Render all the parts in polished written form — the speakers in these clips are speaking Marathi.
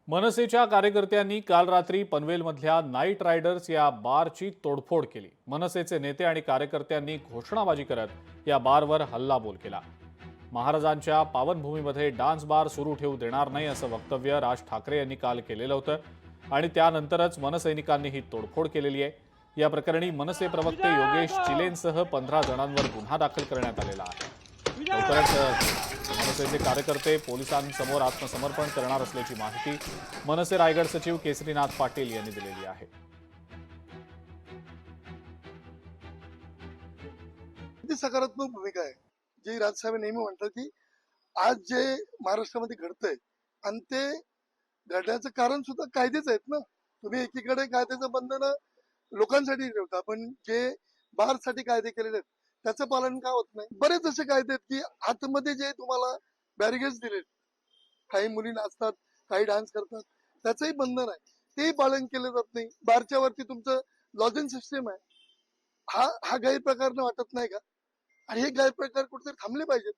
मनसेच्या कार्यकर्त्यांनी काल रात्री पनवेलमधल्या नाईट रायडर्स या बारची तोडफोड केली। मनसेचे नेते आणि कार्यकर्त्यांनी घोषणाबाजी करत या बारवर हल्लाबोल केला। महाराजांच्या पावनभूमीमध्ये डान्स बार सुरू ठेवू देणार नाही असं वक्तव्य राज ठाकरे यांनी काल केलेलं होतं आणि त्यानंतरच मनसैनिकांनी ही तोडफोड केलेली आहे। या प्रकरणी मनसे प्रवक्ते योगेश चिलेंसह 15 जणांवर गुन्हा दाखल करण्यात आलेला आहे। लवकरच मनसेचे कार्यकर्ते पोलिसांसमोर आत्मसमर्पण करणार असल्याची माहिती मनसे रायगड सचिव केसरीनाथ पाटील यांनी दिलेली आहे। सकारात्मक भूमिका आहे जी राजसाहेब नेहमी म्हणतात की आज जे महाराष्ट्रामध्ये घडतंय आणि ते घडण्याचं कारण सुद्धा कायदेच आहेत ना। तुम्ही एकीकडे कायद्याचं बंधन लोकांसाठी ठेवता, पण जे बारसाठी कायदे केलेले आहेत त्याचं पालन का होत नाही? बरेच असे कायदे आहेत की आतमध्ये जे तुम्हाला बॅरिगेड्स दिलेत, काही मुली नाचतात, काही डान्स करतात, त्याचंही बंधन आहे, तेही पालन केलं जात नाही। बारच्या वरती तुमचं लॉजिंग सिस्टीम आहे, हा गैरप्रकार वाटत नाही का? आणि हे गैरप्रकार कुठेतरी थांबले पाहिजेत।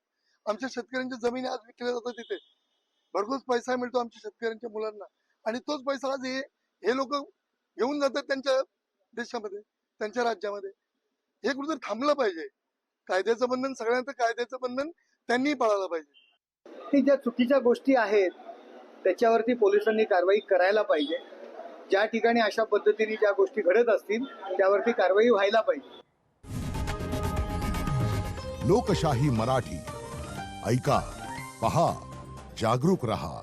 आमच्या शेतकऱ्यांच्या जमिनी आज विकल्या जातात, तिथे भरघोस पैसा मिळतो आमच्या शेतकऱ्यांच्या मुलांना, आणि तोच पैसा आज हे लोक घेऊन जातात त्यांच्या देशामध्ये, त्यांच्या राज्यामध्ये। हे कुठेतरी थांबलं पाहिजे। कायद्याचं बंधन सगळ्यांचं, कायद्याचं बंधन त्यांनी पाळायला पाहिजे। ज्या चुकीच्या गोष्टी आहेत त्याच्यावरती पोलिसांनी कारवाई करायला पाहिजे। ज्या ठिकाणी अशा पद्धतीने ज्या गोष्टी घडत असतील त्यावरती कारवाई व्हायला पाहिजे। लोकशाही मराठी ऐका, पहा, जागरूक रहा।